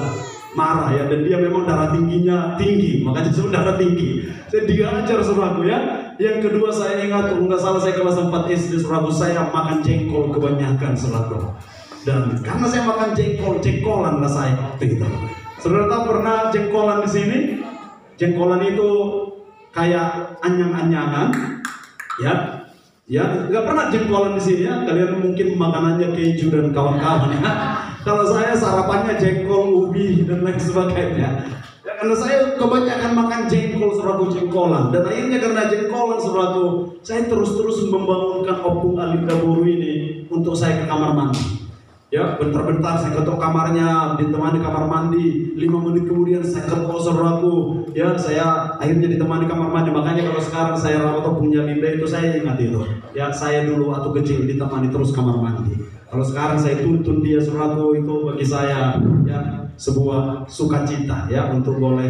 marah, ya. Dan dia memang darah tingginya tinggi, makanya disebut darah tinggi. Saya dihajar, saudaraku, ya. Yang kedua, saya ingat, kalau nggak salah saya kelas 4 SD, saudaraku, saya makan jengkol kebanyakan, saudaraku. Dan karena saya makan jengkolan lah saya waktu itu. Saudara tahu pernah jengkolan di sini? Jengkolan itu kayak anyang-anyangan, ya. Ya, nggak pernah jengkolan di sini, ya. Kalian mungkin makanannya keju dan kawan-kawan, ya. Kalau saya sarapannya jengkol, ubi dan lain sebagainya. Karena saya kebanyakan makan jengkol, saudaraku, jengkolan. Dan akhirnya karena jengkolan, saudaraku, saya terus-terus membangunkan opung Alinda Boru ini untuk saya ke kamar mandi. Ya, bentar-bentar saya ketok kamarnya, ditemani kamar mandi. 5 menit kemudian saya ketok, saudaraku. Ya, saya akhirnya ditemani kamar mandi. Makanya kalau sekarang saya rawat opungnya Linda itu, saya ingat itu. Ya, saya dulu waktu kecil ditemani terus kamar mandi. Kalau sekarang saya tuntun dia, saudaraku, itu bagi saya, ya, sebuah sukacita, ya, untuk boleh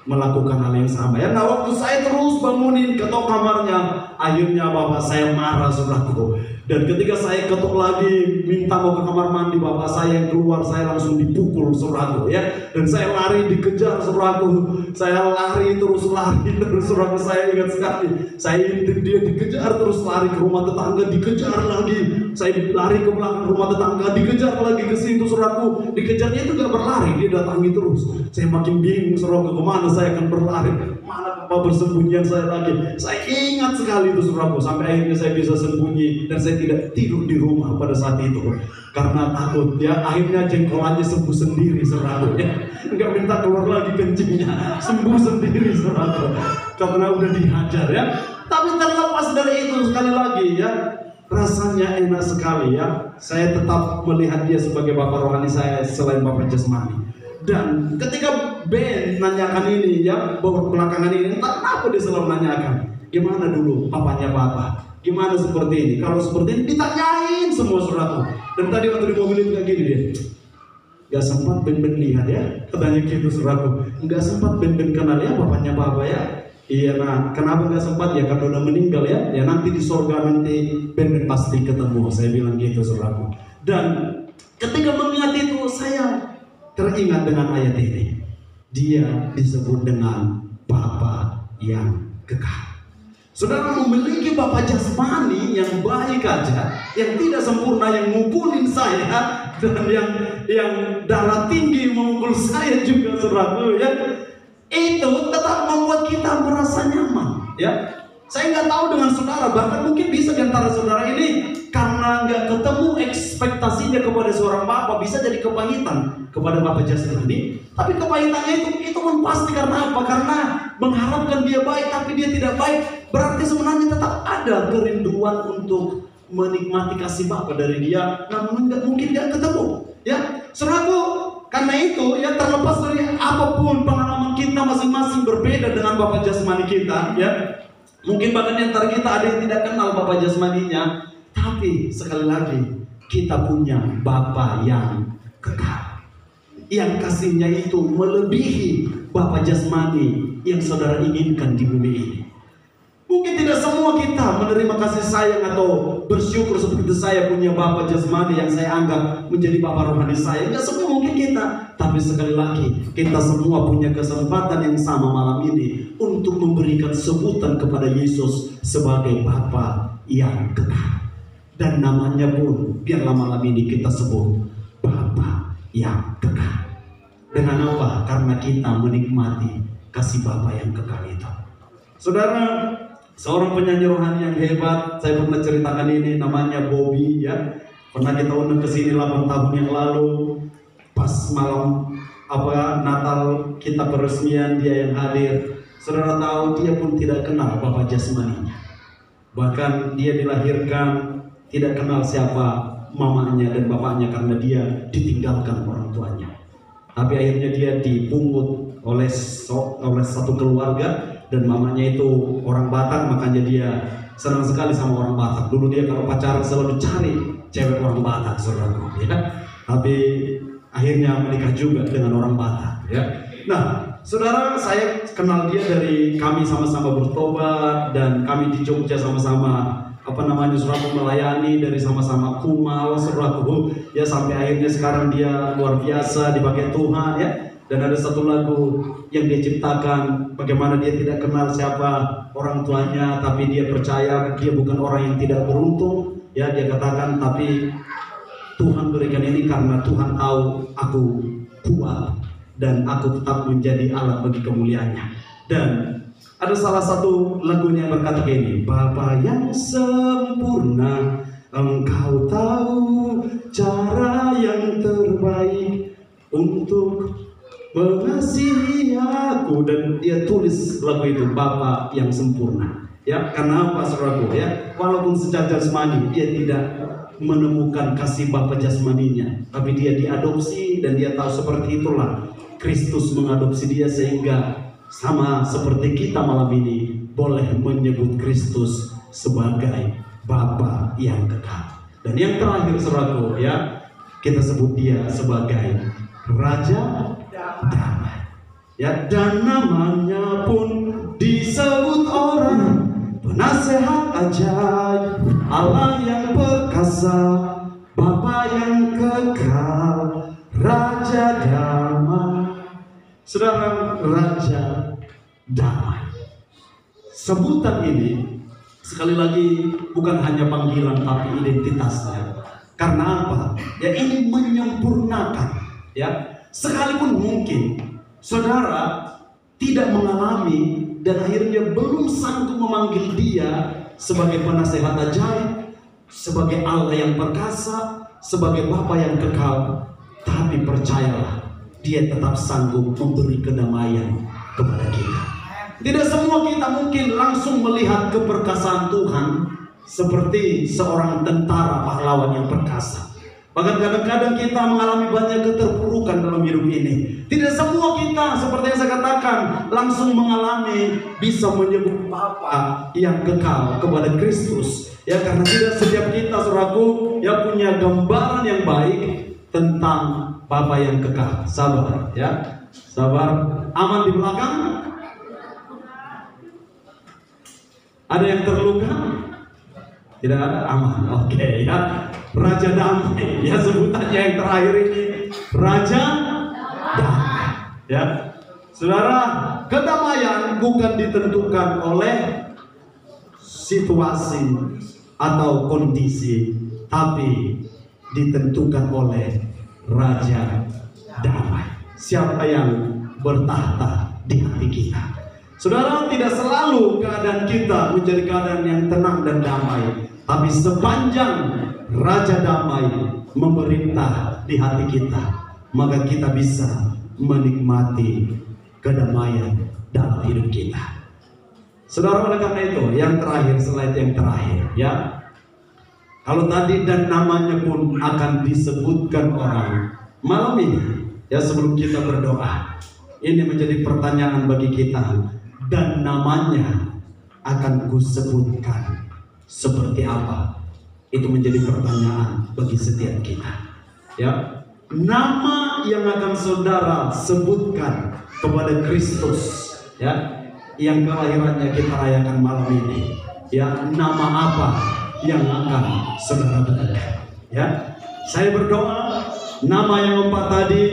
melakukan hal yang sama, ya. Nah, waktu saya terus bangunin ketok kamarnya, akhirnya bapak saya marah, saudaraku. Dan ketika saya ketok lagi minta mau ke kamar mandi, bapak saya yang keluar, saya langsung dipukul, saudaraku, ya. Dan saya lari dikejar, saudaraku. Saya lari terus, saudaraku. Saya ingat sekali, saya intip dia, dikejar terus, lari ke rumah tetangga, dikejar lagi. Saya lari ke belakang rumah tetangga, dikejar lagi ke situ, saudaraku. Dikejarnya itu gak berlari, dia datangi terus. Saya makin bingung, saudaraku, kemana saya akan berlari, mana apa bersembunyian saya lagi. Saya ingat sekali itu, saudaraku, sampai akhirnya saya bisa sembunyi dan saya tidak tidur di rumah pada saat itu karena takut, ya. Akhirnya jengkolannya sembuh sendiri, saudaraku, ya. Enggak minta keluar lagi kencingnya, sembuh sendiri, saudaraku, karena udah dihajar, ya. Tapi terlepas dari itu, sekali lagi, ya, rasanya enak sekali, ya. Saya tetap melihat dia sebagai bapak rohani saya selain bapak jasmani. Dan ketika Ben nanyakan ini, ya, belakangan ini, entah kenapa dia selalu nanyakan, gimana dulu papanya Papa? Gimana seperti ini? Kalau seperti ini ditanyain semua, saudaraku. Dan tadi waktu di mobil itu kayak gini dia, gak sempat Ben lihat, ya, katanya gitu, saudaraku. Gak sempat Ben kenal, ya, papanya Papa, ya. Iya, nah, kenapa gak sempat? Ya karena udah meninggal, ya. Ya nanti di sorga nanti Ben pasti ketemu. Saya bilang gitu, saudaraku. Dan ketika mengingat itu, saya teringat dengan ayat ini. Dia disebut dengan Bapa yang kekal. Saudara, memiliki Bapa jasmani yang baik aja, yang tidak sempurna, yang ngumpulin saya, dan yang darah tinggi memukul saya juga, saudaraku, ya, itu tetap membuat kita merasa nyaman, ya. Saya nggak tahu dengan saudara, bahkan mungkin bisa di antara saudara ini karena nggak ketemu ekspektasinya kepada seorang Bapa, bisa jadi kepahitan kepada Bapa jasmani. Tapi kepahitannya itu pun pasti karena apa? Karena mengharapkan dia baik tapi dia tidak baik. Berarti sebenarnya tetap ada kerinduan untuk menikmati kasih Bapa dari dia, namun mungkin nggak ketemu, ya. Saudaraku, karena itu, ya, terlepas dari apapun pengalaman kita masing-masing berbeda dengan bapa jasmani kita, ya. Mungkin bahkan di antara kita ada yang tidak kenal bapa jasmaninya, tapi sekali lagi kita punya bapa yang kekal, yang kasihnya itu melebihi bapa jasmani yang saudara inginkan di bumi ini. Mungkin tidak semua kita menerima kasih sayang atau bersyukur seperti saya punya bapa jasmani yang saya anggap menjadi bapa rohani saya. Tidak semua mungkin kita, tapi sekali lagi kita semua punya kesempatan yang sama malam ini untuk memberikan sebutan kepada Yesus sebagai Bapa yang kekal. Dan namanya pun biarlah malam ini kita sebut Bapa yang kekal. Dengan apa? Karena kita menikmati kasih Bapa yang kekal itu. Saudara, seorang penyanyi rohani yang hebat, saya pernah ceritakan ini, namanya Bobby, ya. Pernah kita undang ke sini 8 tahun yang lalu. Pas malam Natal kita peresmian, dia yang hadir. Saudara tahu dia pun tidak kenal bapa jasmaninya. Bahkan dia dilahirkan tidak kenal siapa mamanya dan bapaknya karena dia ditinggalkan orang tuanya. Tapi akhirnya dia dipungut oleh satu keluarga dan mamanya itu orang Batak, makanya dia senang sekali sama orang Batak. Dulu dia kalau pacaran selalu cari cewek orang Batak, saudara, ya. Tapi akhirnya menikah juga dengan orang Batak, ya. Nah, saudara, saya kenal dia dari kami sama-sama bertobat dan kami di Jogja sama-sama saudaraku melayani, dari sama-sama kumal, saudaraku, ya, sampai akhirnya sekarang dia luar biasa dipakai Tuhan, ya. Dan ada satu lagu yang dia ciptakan, bagaimana dia tidak kenal siapa orang tuanya, tapi dia percaya dia bukan orang yang tidak beruntung, ya. Dia katakan, tapi Tuhan berikan ini karena Tuhan tahu aku kuat dan aku tetap menjadi alat bagi kemuliaannya. Dan ada salah satu lagunya yang berkata begini, Bapa yang sempurna, Engkau tahu cara yang terbaik untuk mengasihi aku. Dan dia tulis lagu itu, Bapa yang sempurna, ya. Karena apa, saudaraku, ya, walaupun secara jasmani dia tidak menemukan kasih bapa jasmaninya, tapi dia diadopsi dan dia tahu seperti itulah Kristus mengadopsi dia, sehingga sama seperti kita malam ini boleh menyebut Kristus sebagai Bapa yang kekal. Dan yang terakhir, saudaraku, ya, kita sebut dia sebagai Raja Damai, ya. Dan namanya pun disebut orang penasehat ajaib, Allah yang perkasa, Bapa yang kekal, Raja Damai. Saudara, Raja Damai. Sebutan ini sekali lagi bukan hanya panggilan tapi identitasnya. Karena apa? Ya, ini menyempurnakan, ya. Sekalipun mungkin saudara tidak mengalami dan akhirnya belum sanggup memanggil dia sebagai penasehat ajaib, sebagai Allah yang perkasa, sebagai Bapa yang kekal, tapi percayalah, dia tetap sanggup memberi kedamaian kepada kita. Tidak semua kita mungkin langsung melihat keperkasaan Tuhan seperti seorang tentara pahlawan yang perkasa. Bahkan kadang-kadang kita mengalami banyak keterpurukan dalam hidup ini. Tidak semua kita, seperti yang saya katakan, langsung mengalami bisa menyebut Bapa yang kekal kepada Kristus. Ya, karena tidak setiap kita, saudaraku, ya, punya gambaran yang baik tentang Bapa yang kekal. Sabar, ya, sabar. Aman di belakang? Ada yang terluka? Tidak ada? Aman. Oke, ya. Raja Damai, ya, sebutannya yang terakhir ini Raja Damai, ya. Saudara, kedamaian bukan ditentukan oleh situasi atau kondisi, tapi ditentukan oleh Raja Damai. Siapa yang bertahta di hati kita. Saudara, tidak selalu keadaan kita menjadi keadaan yang tenang dan damai, tapi sepanjang Raja Damai memerintah di hati kita, maka kita bisa menikmati kedamaian dalam hidup kita. Saudara, oleh karena itu, yang terakhir, slide yang terakhir, ya. Kalau tadi dan namanya pun akan disebutkan orang malam ini, ya, sebelum kita berdoa, ini menjadi pertanyaan bagi kita. dan namanya akan kusebutkan seperti apa. Itu menjadi pertanyaan bagi setiap kita. Ya, nama yang akan saudara sebutkan kepada Kristus, ya, yang kelahirannya kita rayakan malam ini, ya, nama apa yang akan saudara berikan? Ya, saya berdoa nama yang 4 tadi,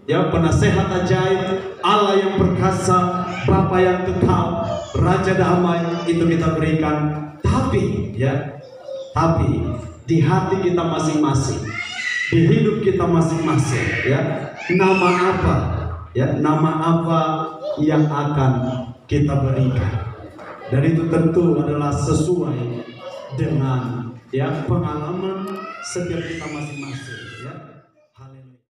ya, penasehat ajaib, Allah yang perkasa, Bapa yang kekal, Raja damai, itu kita berikan. Tapi, ya, tapi di hati kita masing-masing, di hidup kita masing-masing, ya, nama apa, ya, nama apa yang akan kita berikan? Dan itu tentu adalah sesuai dengan, ya, pengalaman setiap kita masing-masing.